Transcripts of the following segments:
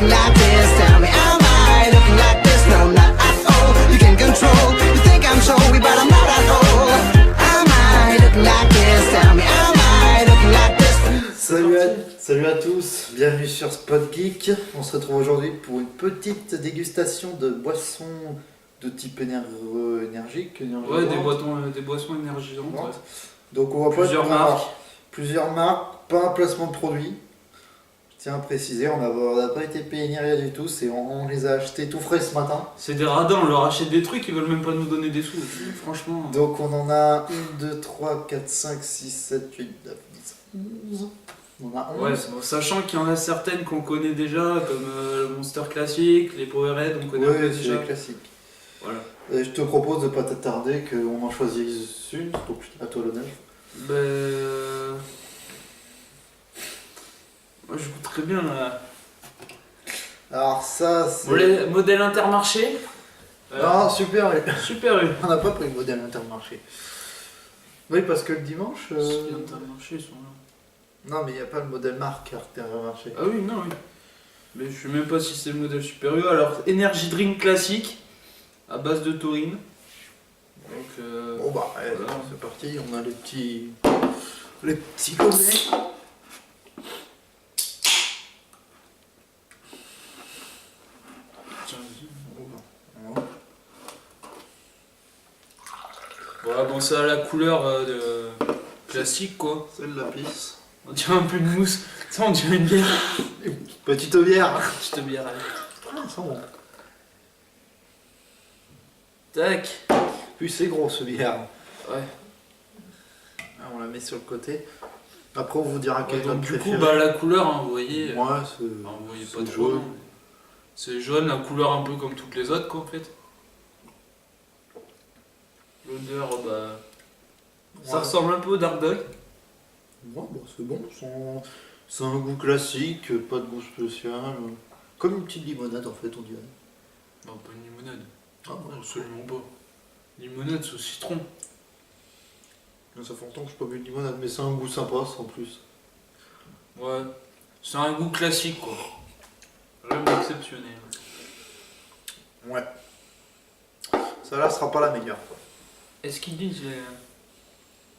looking like this? Tell me, am I looking like this? No, not at all. You can control. You think I'm showy, but I'm not at all. Am I looking like this? Tell me, am I looking like this? Salut à tous, bienvenue sur Spot Geek. On se retrouve aujourd'hui pour une petite dégustation de boissons de type énergique. Ouais, des boissons énergisantes. Ouais. Donc on va plusieurs marques, pas un placement de produit. Je tiens à préciser, on n'a pas été payé ni rien du tout, on les a achetés tout frais ce matin. C'est des radins, on leur achète des trucs, ils veulent même pas nous donner des sous, franchement. Donc on en a 1, 2, 3, 4, 5, 6, 7, 8, 9, 10, 11. On a 11. Ouais, bon, sachant qu'il y en a certaines qu'on connaît déjà, comme le Monster classique, les Powerade, on connaît un peu déjà. C'est classique. Voilà. Et je te propose de pas t'attarder, qu'on en choisisse une, donc à toi l'honneur. Moi je goûterais bien là. Alors ça c'est... Modèle Intermarché. Non, super U. Super U. On n'a pas pris le modèle Intermarché. Oui, parce que le dimanche... Si, Intermarché ils sont là. Non, mais il n'y a pas le modèle marque Intermarché. Ah oui, non, oui. Mais je sais même pas si c'est le modèle Super U. Alors, Energy Drink classique, à base de taurine. Donc, bon bah, voilà. C'est parti, on a les petits gobelets. Tiens, vas-y. Ouais. Voilà, bon, ça a la couleur classique quoi. C'est de la pisse. On dirait un peu de mousse. Ça, on dirait une bière. Petite bière. Petite bière, allez. Ah, ça bon. Tac. Puis c'est gros ce bière. Ouais. Ah, on la met sur le côté. Après on vous dira quel est Donc, notre du coup, préféré. la couleur, hein, vous voyez. Ouais, c'est... Enfin, vous voyez pas c'est trop. jaune. Non, mais c'est jaune, la couleur un peu comme toutes les autres, quoi, en fait. L'odeur, ça Ouais. ressemble un peu au Dark Dog. Ouais, bon, c'est bon. C'est un goût classique, pas de goût spécial. Comme une petite limonade en fait, on dirait. Non, pas une limonade. Ah ouais, Absolument pas. Limonade, c'est au citron. ça fait longtemps que je n'ai pas bu de limonade, mais c'est un goût sympa en plus. Ouais. C'est un goût classique, quoi. Rien d'exceptionnel. Ouais. Ça là sera pas la meilleure. Est-ce qu'ils disent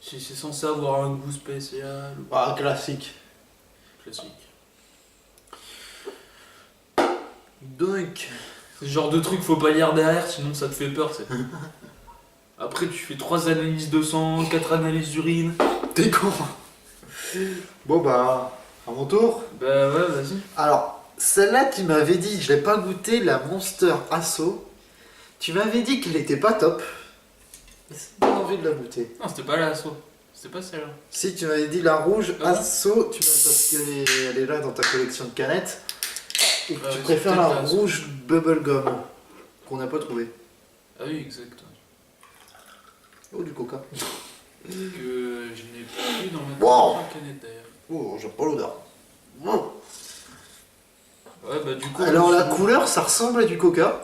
si c'est censé avoir un goût spécial ou Ah, classique. classique? Donc, C'est le genre de truc, faut pas lire derrière, sinon ça te fait peur, c'est. Après, tu fais 3 analyses de sang, 4 analyses d'urine. t'es con. Bon bah, à mon tour. Bah ouais, vas-y. Alors, celle-là, tu m'avais dit, je l'ai pas goûté, la Monster Asso. Tu m'avais dit qu'elle était pas top. Mais c'est pas envie de la goûter. Non, c'était pas la Asso. C'était pas celle-là. Si tu m'avais dit la rouge Ah bon Asso, parce qu'elle est là dans ta collection de canettes. Et que Ah tu oui, préfères c'est la peut-être la Asso. rouge Bubblegum qu'on n'a pas trouvé. Ah oui, exact. Oh, du coca. Que je n'ai plus dans ma Wow. canette d'ailleurs. Oh, j'aime pas l'odeur. Oh. Ouais, bah du coup. Alors la couleur, ça ressemble à du coca.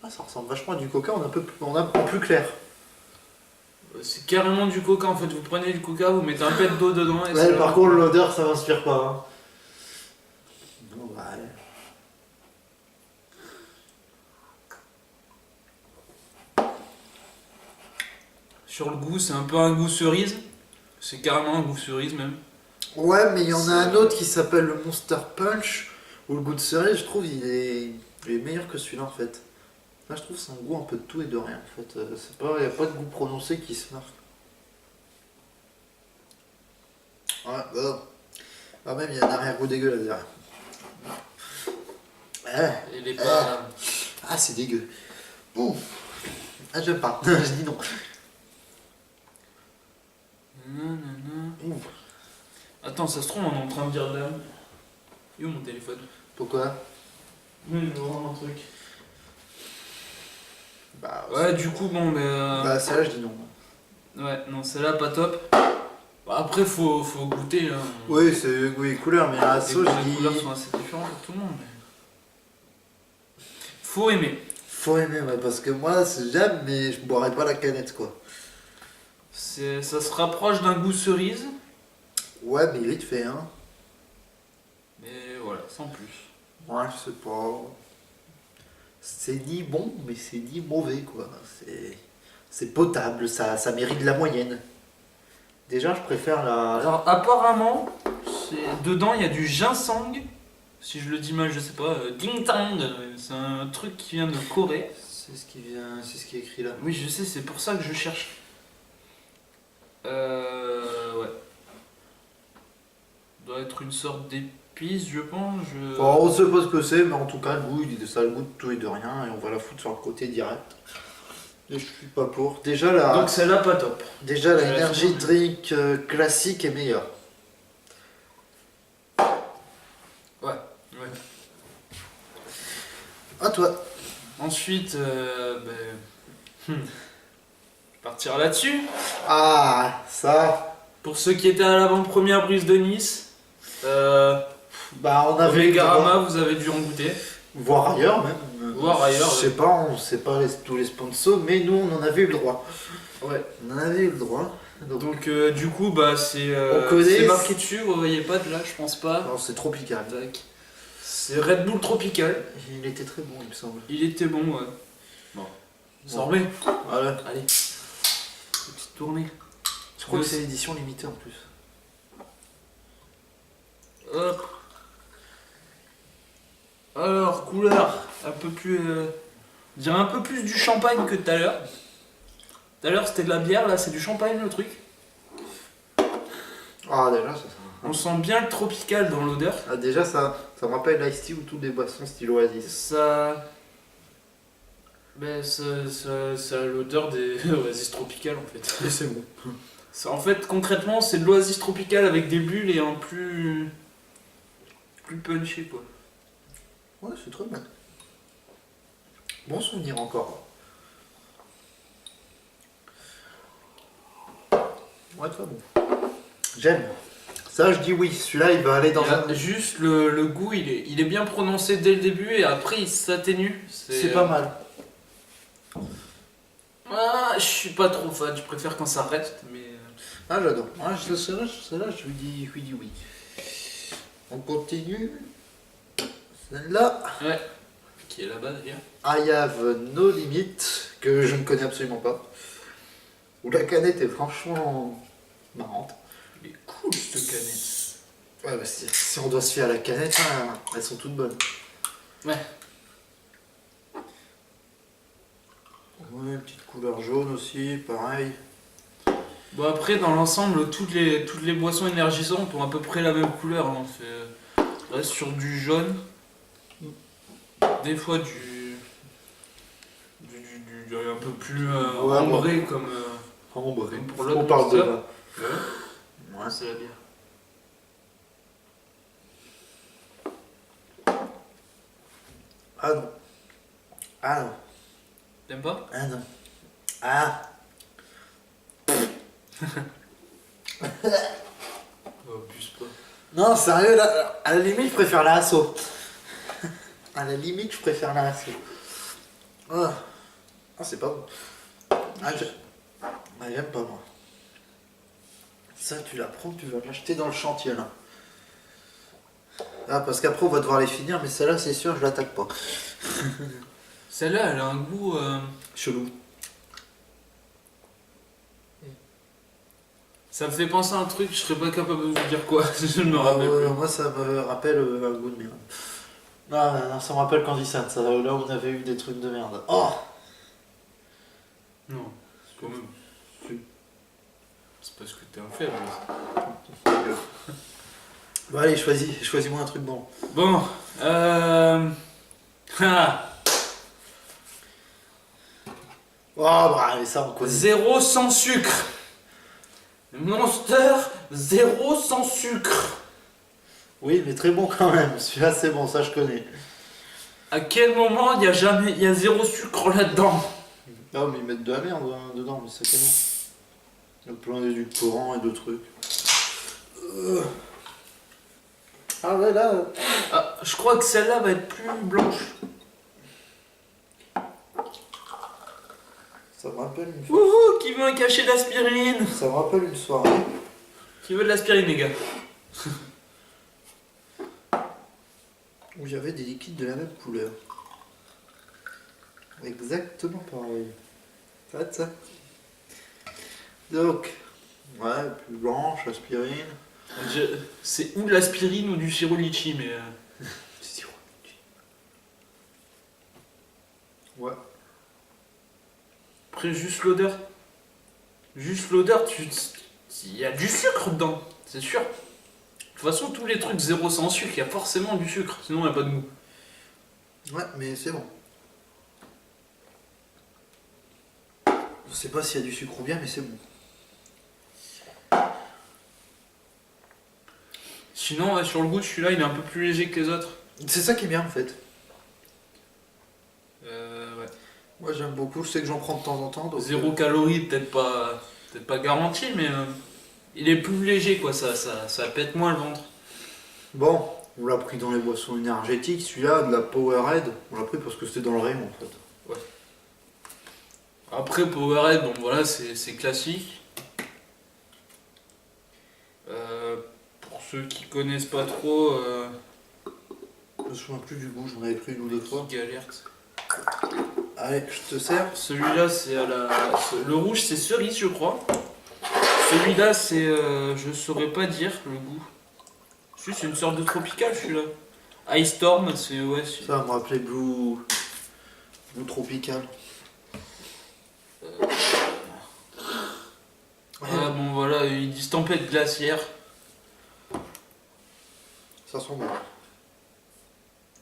Ah, ça ressemble vachement à du coca, on a en plus clair. C'est carrément du coca en fait. Vous prenez du coca, vous mettez un pet d'eau dedans et Ouais, c'est par contre, l'odeur, ça m'inspire pas. Hein. Bon, bah, allez. Sur le goût, c'est un peu un goût cerise. C'est carrément un goût cerise même. Ouais, mais il y en a un autre qui s'appelle le Monster Punch, où le goût de cerise, je trouve, il est meilleur que celui-là en fait. Là, je trouve que c'est un goût un peu de tout et de rien en fait. Il n'y a pas de goût prononcé qui se marque. Ouais, bah. Ah, même, il y a un arrière-goût dégueulasse derrière. Il est pas. Ah, c'est dégueu. Ouh. Ah, j'aime pas. Je dis non. Nanana. Ouh. Attends, ça se trouve, on est en train de dire de la. Il est où mon téléphone? Pourquoi? Oui, je veux voir un truc. Bah, Ouais, du coup, bon, mais. bah, celle-là, je dis non. Ouais, non, celle-là, pas top. Bah, après, faut goûter. Hein. Oui, c'est oui, couleur, mais la Les sauce, je les couleurs dis. sont assez différentes pour tout le monde. Mais... Faut aimer. Faut aimer, ouais, parce que moi, j'aime, mais je boirais pas la canette, quoi. Ça se rapproche d'un goût cerise. Ouais, mais vite fait, hein. Mais voilà, sans plus. Ouais, c'est pas. C'est ni bon, mais c'est ni mauvais, quoi. C'est potable, ça mérite la moyenne. Déjà, je préfère la. Alors apparemment, dedans il y a du ginseng. Si je le dis mal, je sais pas. Ding Tang, c'est un truc qui vient de Corée. C'est ce qui est écrit là. Oui, je sais, c'est pour ça que je cherche. Ouais. Doit être une sorte d'épice, je pense. Bon, on sait pas ce que c'est, mais en tout cas, le goût, ça a le goût de tout et de rien, et on va la foutre sur le côté direct. Et je suis pas pour. Déjà, Donc celle-là, pas top. la energy drink classique est meilleure. Ouais. À toi. Ensuite, je vais partir là-dessus. Ah, ça. Pour ceux qui étaient à l'avant-première brise de Nice, Bah, on avait eu le Garama, droit. vous avez dû en goûter. Voire ailleurs même. Voire ailleurs, Je sais pas, on sait pas tous les sponsors, mais nous on en avait eu le droit. Ouais. On en avait eu le droit. Donc du coup, c'est On connaît. c'est marqué dessus, vous voyez pas de là, je pense pas. Non, c'est tropical. Tac. C'est Red Bull Tropical. Il était très bon, il me semble. Il était bon, ouais. Bon. Ça remet. Voilà. Allez. Petite tournée. Je crois Oui. que c'est l'édition limitée en plus. Hop. Alors, couleur, un peu plus... je dirais un peu plus du champagne que tout à l'heure. Tout à l'heure c'était de la bière, là c'est du champagne le truc. Ah, déjà, ça. On sent bien le tropical dans l'odeur. Ah, déjà, ça me rappelle l'Ice Tea ou toutes les boissons style Oasis. Ça... ça a l'odeur des oasis tropicales en fait. Et c'est bon. En fait, concrètement, c'est de l'oasis tropicale avec des bulles et un plus punché quoi. Ouais, c'est très bon. Bon souvenir encore. Ouais, très bon. J'aime. Ça, je dis oui. Celui-là, il va aller dans un. Juste le goût, il est bien prononcé dès le début et après il s'atténue. C'est pas mal. Ah, je suis pas trop fan, je préfère quand ça reste, mais... Ah, j'adore. Ah, celle-là, je lui dis oui. On continue. Celle-là. Ouais. Qui est là-bas d'ailleurs. I have no limit, que je ne connais absolument pas. Où la canette est franchement marrante. Il est cool cette canette. Ouais, bah si on doit se fier à la canette, hein, elles sont toutes bonnes. Ouais. Ouais, petite couleur jaune aussi, pareil. Bon après dans l'ensemble toutes les boissons énergisantes ont à peu près la même couleur. Hein. On reste sur du jaune. Des fois du un peu plus Ouais, ambré comme... Ambre. Comme pour l'autre On parle de Monster. là. Ouais, c'est la bière. Ah non. Ah non. T'aimes pas? Ah non. Ah. Oh, abuse pas. Non, sérieux, là, à la limite, je préfère la Asso. À la limite, je préfère la Asso. Ah, ah c'est pas bon. Ah, j'aime pas, moi. Ça, tu la prends, tu vas l'acheter dans le chantier, là. Ah, parce qu'après, on va devoir les finir, mais celle-là, c'est sûr, je l'attaque pas. Celle-là, elle a un goût... Chelou. Ça me fait penser à un truc, je serais pas capable de vous dire quoi, je ne me Ah, rappelle ouais, plus. moi, ça me rappelle un goût de merde. Non, ça me rappelle Candysan, ça, là où on avait eu des trucs de merde. Oh. Non, quand même. C'est parce que t'es un faible. Bon, allez, choisis-moi un truc bon. Bon, ah, Oh, bah, allez, ça, on connaît. zéro sans sucre. Monster, zéro sans sucre. Oui, mais très bon quand même. Celui-là, c'est bon, ça, je connais. À quel moment il y a zéro sucre là-dedans? Non, mais ils mettent de la merde dedans, mais c'est tellement. Il y a plein d'édulcorants et de trucs. Ah, ouais, là. Ah, je crois que celle-là va être plus blanche. Ça me rappelle une Wouhou, qui veut un cachet d'aspirine? Ça me rappelle une soirée. Qui veut de l'aspirine, les gars? où il y avait des liquides de la même couleur. Exactement pareil. Ça va être ça. Donc, ouais, plus blanche, aspirine. C'est ou de l'aspirine ou du sirop litchi, mais. Sirop. Ouais. Après, juste l'odeur. Juste l'odeur, il y a du sucre dedans, c'est sûr. De toute façon, tous les trucs zéro sans sucre, il y a forcément du sucre, sinon il n'y a pas de goût. Ouais, mais c'est bon. Je sais pas s'il y a du sucre ou bien, mais c'est bon. Sinon, ouais, sur le goût, celui-là, il est un peu plus léger que les autres. C'est ça qui est bien en fait. Ouais. Moi j'aime beaucoup, je sais que j'en prends de temps en temps. Donc, Zéro calorie, peut-être pas garanti, mais il est plus léger, quoi. Ça pète moins le ventre. Bon, on l'a pris dans les boissons énergétiques, celui-là, de la Powerade, on l'a pris parce que c'était dans le rayon en fait. Après, Powerade, bon voilà, c'est classique. Pour ceux qui connaissent pas trop, Je me souviens plus du goût, j'en avais pris une ou deux fois. qui galèrent. Allez, je te sers. Celui-là, c'est à la. Le rouge, c'est cerise, je crois. Celui-là, c'est. Je saurais pas dire le goût. Si, c'est une sorte de tropical, celui-là. Ice Storm, c'est. Ouais, c'est. Ça va me rappeler Blue Tropical. Ah, bon, voilà, ils disent tempête glaciaire. Ça sent bon.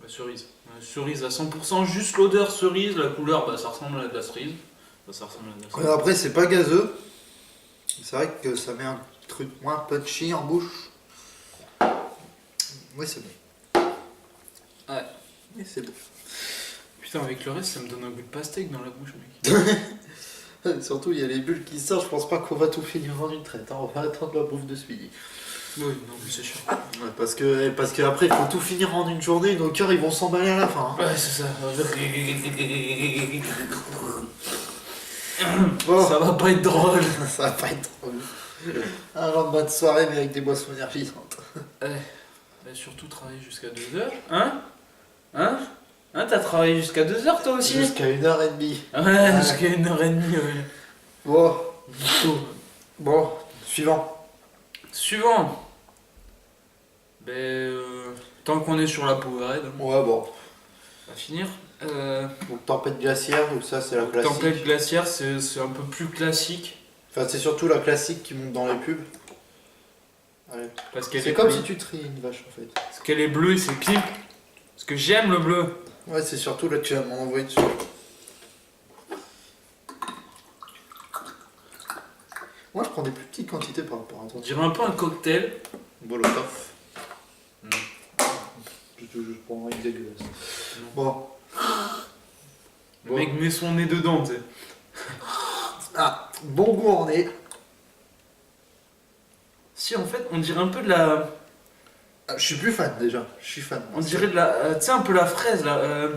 La cerise. Cerise à 100%, juste l'odeur cerise, la couleur, bah, ça ressemble à de la cerise. Ça ressemble à de la cerise. Après, c'est pas gazeux. C'est vrai que ça met un truc moins punchy en bouche. Oui, c'est bon. Ouais. Oui, c'est bon. Putain, avec le reste, ça me donne un goût de pastèque dans la bouche, mec. Surtout, il y a les bulles qui sortent. Je pense pas qu'on va tout finir en une traite. Hein. On va attendre la bouffe de ce midi. Oui, non, mais c'est chiant. Ouais, parce que après, il faut tout finir en une journée. Nos cœurs, ils vont s'emballer à la fin. Hein. Ouais, c'est ça. Bon. Ça va pas être drôle. Ça va pas être drôle. Un lendemain de soirée, mais avec des boissons énergisantes. Bah, surtout travailler jusqu'à 2h. Hein? T'as travaillé jusqu'à 2h toi aussi? Jusqu'à 1h30. Ouais, jusqu'à 1h30, ouais. Bon. Bon, suivant. Suivant. Tant qu'on est sur la Powerade, hein, Ouais, bon. on va finir. Donc, tempête glaciaire, donc ça, c'est la classique. Tempête glaciaire, c'est un peu plus classique. Enfin, c'est surtout la classique qui monte dans les pubs. Allez. Parce qu'elle C'est est comme bleue. si tu triais une vache en fait. Parce qu'elle est bleue et c'est clean. Parce que j'aime le bleu. Ouais, c'est surtout là que tu vas m'en envoyer dessus. Moi, je prends des plus petites quantités par rapport à toi. On dirait un peu un cocktail. Bolotov. Je prends un dégueulasse. Bon. Le mec met son nez dedans, tu sais. Ah, bon goût en nez. Si, en fait, on dirait un peu de la. Ah, je suis plus fan déjà. Je suis fan. On dirait de la. Tu sais, un peu la fraise là.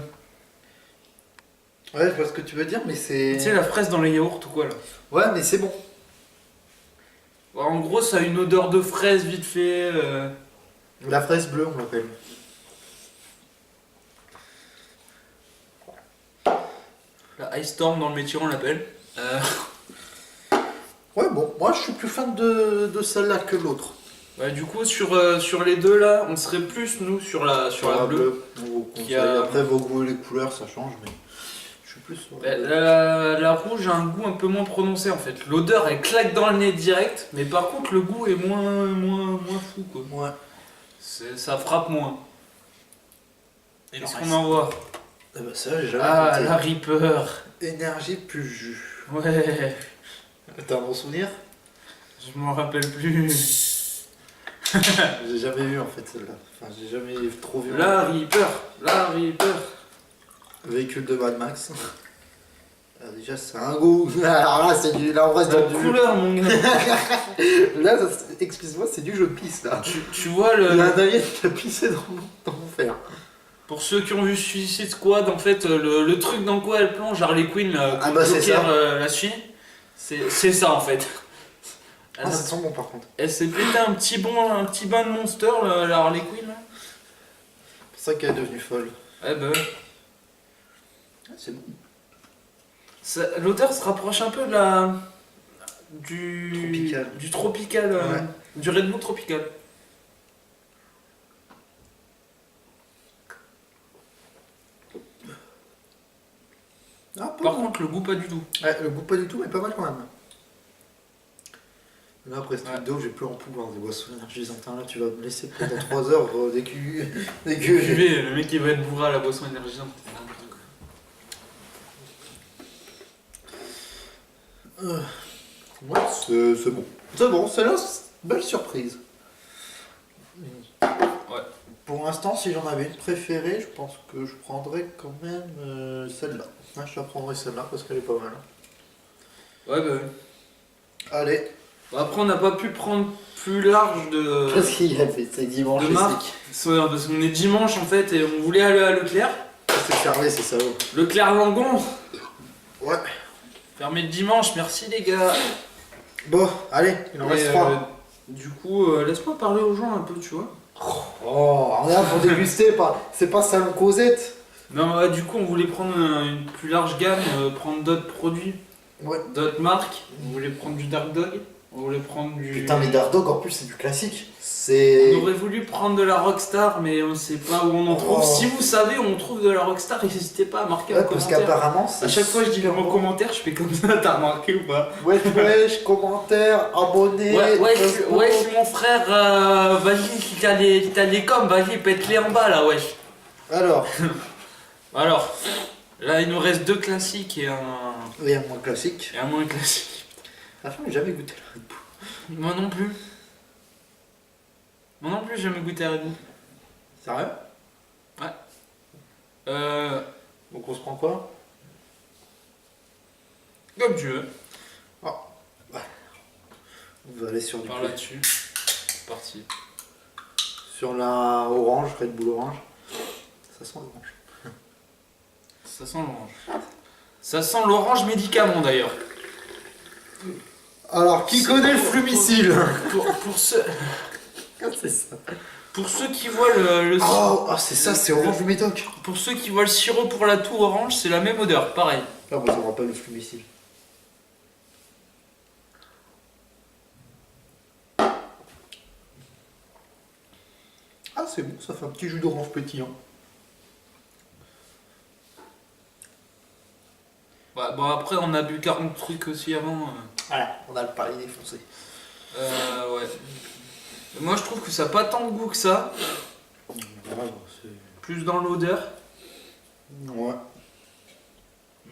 Ouais, je vois ce que tu veux dire, mais c'est. Tu sais, la fraise dans les yaourts ou quoi là. Ouais, mais c'est bon. En gros, ça a une odeur de fraise vite fait. La fraise bleue, on l'appelle. La Ice Storm dans le métier, on l'appelle. Ouais, bon, moi je suis plus fan de celle-là que l'autre. Ouais, du coup, sur les deux là, on serait plus nous sur la bleue. On vous Qui conseille. a- Après, vos goûts et les couleurs, ça change, mais je suis plus sur Bah, la rouge a un goût un peu moins prononcé en fait. L'odeur elle claque dans le nez direct, mais par contre le goût est moins fou quoi. Ouais. Ça frappe moins. Et Qu'est-ce le qu'on reste envoie? Ah bah ça, j'ai jamais Ah, goûté. la Reaper. Énergie plus jus. Ouais, T'as un bon souvenir? je m'en rappelle plus. J'ai jamais vu en fait celle-là. Enfin, j'ai jamais trop vu. La Reaper. Véhicule de Mad Max. Ah, déjà, c'est un goût. Alors là, c'est du. Là, on reste La dans du. couleur mon gars. Là, excuse-moi, c'est du je pisse là. Tu vois Il y a le. un alien qui a pissé dans mon fer. Pour ceux qui ont vu Suicide Squad, en fait, le truc dans quoi elle plonge, Harley Quinn, là, Ah comme bah, c'est Joker, ça. la suit, c'est ça en fait. Ah, ça sent bon par contre. Elle s'est pété un petit bain de Monster, la Harley Quinn. Là. C'est ça qu'elle est devenue folle. Eh ben, Ah, c'est bon. l'odeur se rapproche un peu de la... Tropical. Du tropical, Ouais. du Red Bull tropical. Ah, pas Par mal. contre, le goût pas du tout. Ouais, le goût pas du tout, mais pas mal quand même. Là, après ce Ouais. truc d'eau, j'ai plus en pouls dans des boissons énergisantes. Hein. Là, tu vas me laisser pendant 3 heures dès que Je vais, le mec il va être bourré à la boisson énergisante. Ouais, c'est bon. C'est bon, celle-là, c'est une belle surprise. Ouais. Pour l'instant, si j'en avais une préférée, je pense que je prendrais quand même celle-là. Ouais, je la prendrais celle-là parce qu'elle est pas mal. Ouais, bah ouais. Allez. Bon, après, on n'a pas pu prendre plus large de. Parce qu'il a fait, c'est dimanche. De et marque. Parce qu'on est dimanche en fait et on voulait aller à Leclerc. C'est fermé, c'est ça. Leclerc Langon. Ouais. Fermé le dimanche, merci les gars. Bon, allez, il en reste 3. Du coup, laisse-moi parler aux gens un peu, tu vois. Oh, on est là pour déguster, c'est pas salon Cosette. Non, ouais, du coup, on voulait prendre une plus large gamme, prendre d'autres produits, Ouais. d'autres marques. On voulait prendre du Dark Dog, on voulait prendre du. Putain, mais Dark Dog en plus, c'est du classique. On C'est. aurait voulu prendre de la Rockstar, mais on sait pas où on en trouve. Oh. Si vous savez où on trouve de la Rockstar, n'hésitez pas à marquer Ouais, en parce commentaire. qu'apparemment, c'est. À chaque fois, je dis super mon bon. commentaire, je fais comme ça, t'as remarqué ou pas? Wesh, commentaire, abonné. Ouais, Facebook. mon frère, vas-y, si t'as les coms, vas-y, pète-les en bas là, wesh. Alors, Alors, là, il nous reste 2 classiques et un moins classique. moins classique. La femme, j'ai jamais goûté la Red Bull. Moi non plus. Moi non plus, j'ai jamais goûté à Red Bull. Sérieux? Donc on se prend quoi? Comme tu veux. On va aller sur du Par là-dessus. C'est parti. sur la orange, Red Bull orange. Ça sent l'orange. Ça sent l'orange. Ça sent l'orange médicament d'ailleurs. Alors, qui connaît le flumicile? Pour ceux, C'est ça. pour ceux qui voient le Oh, c'est ça, c'est orange du médoc. pour ceux qui voient le sirop pour la toux orange, c'est la même odeur, pareil. Là, on ne pas le flumicile. Ah, c'est bon, ça fait un petit jus d'orange pétillant. Ouais, bon après on a bu 40 trucs aussi avant. Voilà, on a le palais défoncé. Ouais. Moi je trouve que ça n'a pas tant de goût que ça, plus dans l'odeur. Ouais.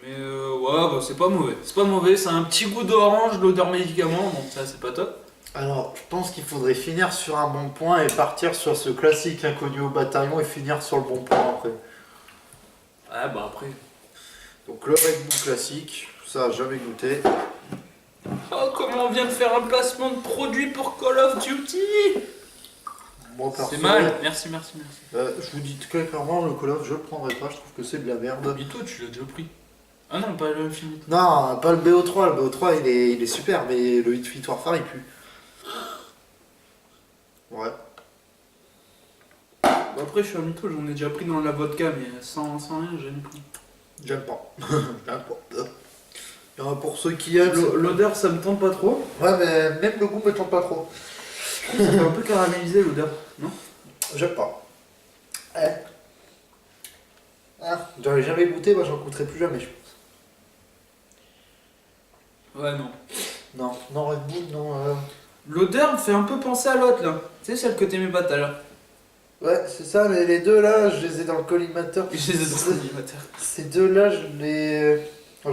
Mais ouais, bah, c'est pas mauvais. C'est pas mauvais, c'est un petit goût d'orange, l'odeur médicament, donc ça c'est pas top. Alors, je pense qu'il faudrait finir sur un bon point et partir sur ce classique inconnu au bataillon et finir sur le bon point après. Ouais, bah après. Donc le Red Bull classique, ça jamais goûté. Oh, comment on vient de faire un placement de produit pour Call of Duty? Moi, perso, C'est mal, merci. je vous dis très clairement, le Call of, je le prendrai pas, je trouve que c'est de la merde. Et toi, tu l'as déjà pris. Ah non, pas le Infinite. Non, pas le BO3, le BO3 il est super, mais le Infinite Warfare il pue. Ouais. Bah après, je suis un mytho, j'en ai déjà pris dans la vodka, mais sans rien, j'aime plus. J'aime pas. J'aime pas. Il y en a pour ceux qui aiment. L'odeur, ça me tente pas trop. Ouais, mais même le goût me tente pas trop. Ça fait un peu caramélisé l'odeur, non? J'aime pas. J'en ai jamais goûté, moi j'en goûterai plus jamais, je pense. Ouais, non. Non, Red Bull, non. L'odeur me fait un peu penser à l'autre là. Tu sais, celle que t'aimais pas tout à l'heure. Ouais, c'est ça, mais les deux là, je les ai dans le collimateur. Je les ai dans l'animateur. Ces deux là, je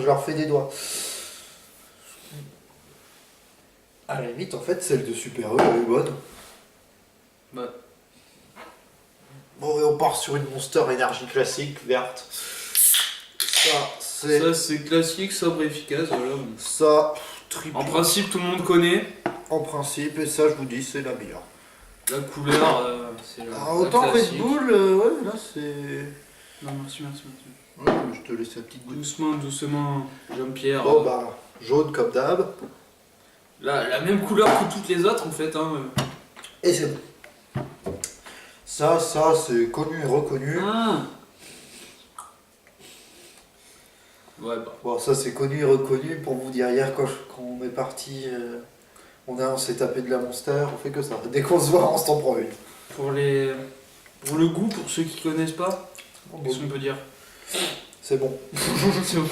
leur fais des doigts. À la limite, en fait, celle de Super E, elle est bonne. Ouais. Bon, et on part sur une Monster Energy classique, verte. Ça, c'est classique, sobre et efficace, voilà. Bon. Ça, triple. En principe, tout le monde connaît. En principe, et ça, je vous dis, c'est la meilleure. La couleur, c'est la. Alors, autant la Red classique. Bull, ouais, là, c'est. Non, merci. Ouais, je te laisse la petite goutte. Doucement, Jean-Pierre. Bon, bah, jaune comme d'hab. La même couleur que toutes les autres en fait. Hein. Et c'est bon. Ça, c'est connu et reconnu. Ouais, bah. Bon, ça, c'est connu et reconnu. Pour vous dire, hier, quand on est parti, on s'est tapé de la Monster, on fait que ça. Dès qu'on se voit, on s'en prend une. Pour le goût, pour ceux qui connaissent pas, qu'est-ce qu'on peut dire? C'est bon. C'est bon.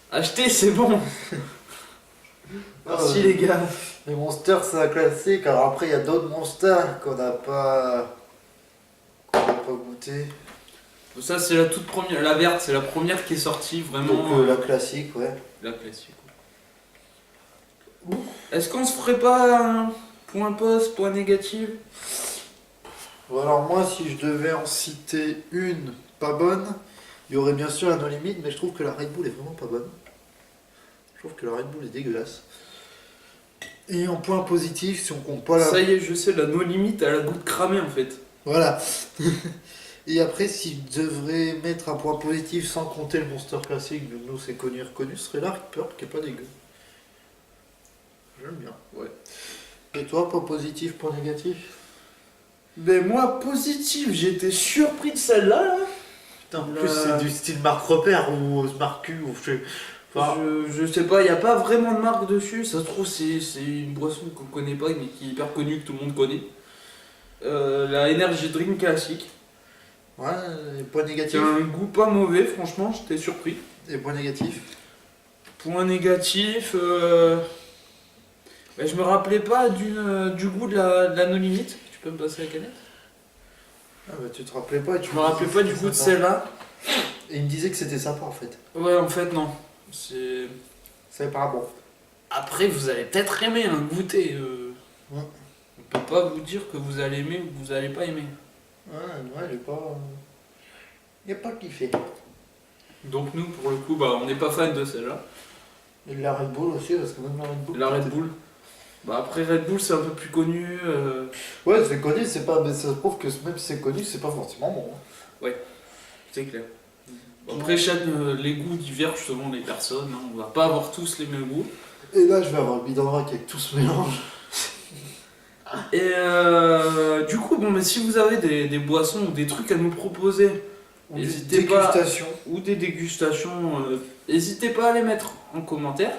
Acheter, c'est bon. Merci Ah, les gars. les Monsters, c'est un classique. Alors après, il y a d'autres Monsters qu'on n'a pas goûté. Ça, c'est la toute première. La verte, c'est la première qui est sortie, vraiment. Donc la classique, ouais. La classique. Est-ce qu'on se ferait pas un point post, point négatif? Bon, alors moi, si je devais en citer une pas bonne, il y aurait bien sûr la No Limit, mais je trouve que la Red Bull est vraiment pas bonne. Je trouve que la Red Bull est dégueulasse. Et en point positif, si on compte pas la... Ça y est, je sais, la No Limit, elle a le goût de cramer en fait. Voilà. Et après, si je devrais mettre un point positif sans compter le Monster Classic, mais nous c'est connu et reconnu, ce serait la Reaper qui est pas dégueu. J'aime bien. Ouais. Et toi, point positif, point négatif? Ben moi, positif, j'étais surpris de celle-là. Là. Putain, en plus c'est du style marque repère ou marque Q ou je sais. Enfin, Je sais pas, il n'y a pas vraiment de marque dessus. Ça se trouve, c'est une boisson qu'on connaît pas, mais qui est hyper connue, que tout le monde connaît. La Energy Drink classique. ouais, et point Qui négatif. a un goût pas mauvais, franchement, j'étais surpris. Et point négatif. Point négatif, ben, je me rappelais pas du goût de la No Limit. Tu peux me passer la canette? Ah bah tu te rappelais pas, Je me rappelais pas du goût de celle-là. Et il me disait que c'était sympa en fait. Ouais, en fait, non. C'est... C'est pas bon. Après, vous allez peut-être aimer un goûter. Ouais. On peut pas vous dire que vous allez aimer ou que vous allez pas aimer. Ouais, j'ai pas. Il a pas kiffé. Donc nous, pour le coup, bah, on n'est pas fan de celle-là. Et de la Red Bull aussi, parce que même la Red Bull. La Red Bull. Bah après Red Bull, c'est un peu plus connu. Ouais, c'est connu, c'est pas. Mais ça prouve que même si c'est connu, c'est pas forcément bon. C'est clair. Après, les goûts divergent selon les personnes. Hein. On va pas avoir tous les mêmes goûts. Et là, je vais avoir le bidonrack avec tout ce mélange. Et du coup, bon, mais si vous avez des boissons ou des trucs à nous proposer, n'hésitez pas. Dégustation. Ou des dégustations, n'hésitez pas à les mettre en commentaire.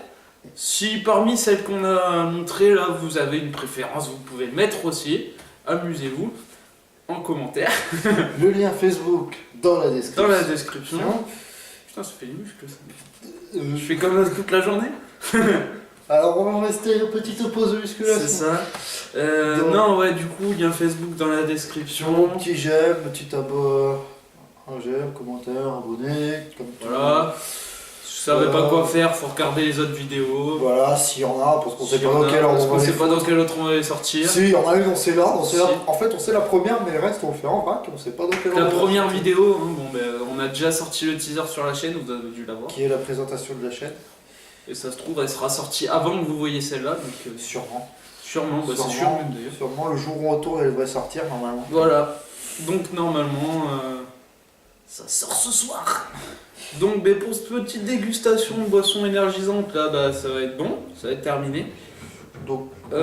Si parmi celles qu'on a montrées là, vous avez une préférence, vous pouvez le mettre aussi. Amusez-vous en commentaire. Le lien Facebook dans la description. Dans la description. Putain, ça fait des muscles ça. Je fais comme ça toute la journée. Alors, on va rester une petite pause de musculation. C'est ça. Donc- Non, ouais, du coup, lien Facebook dans la description. Petit j'aime, petit abonnement. Un j'aime, commentaire, abonné. Comme tout. Voilà. Si vous savez pas quoi faire, faut regarder les autres vidéos. Voilà, s'il y en a, parce qu'on sait S'il pas y en dans a, quel ordre parce on qu'on va les sait pas dans foutre. quel autre on va les sortir. Si, il y en a une, on sait là, on sait Si. là. En fait, on sait la première, mais le reste, on le fait en vrac, on sait pas dans quel ordre. La on va première sortir. vidéo, hein, bon, ben, on a déjà sorti le teaser sur la chaîne, vous avez dû la voir. Qui est la présentation de la chaîne. Et ça se trouve, elle sera sortie avant que vous voyez celle-là, donc Sûrement. sûrement, bah, c'est sûr même d'ailleurs. Sûrement, le jour où on retourne, elle devrait sortir normalement. Voilà, donc normalement, ça sort ce soir. Donc ben, pour cette petite dégustation de boissons énergisantes, là, bah, ça va être bon, ça va être terminé. Donc, ouais,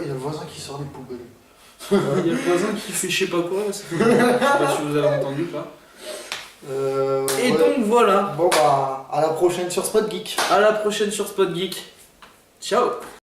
il y a le voisin qui sort des poubelles. Il y a le voisin qui fait je sais pas quoi, là, je sais pas si vous avez entendu pas. Et ouais. donc voilà, Bon bah, à la prochaine sur Spot Geek. à la prochaine sur Spot Geek. Ciao.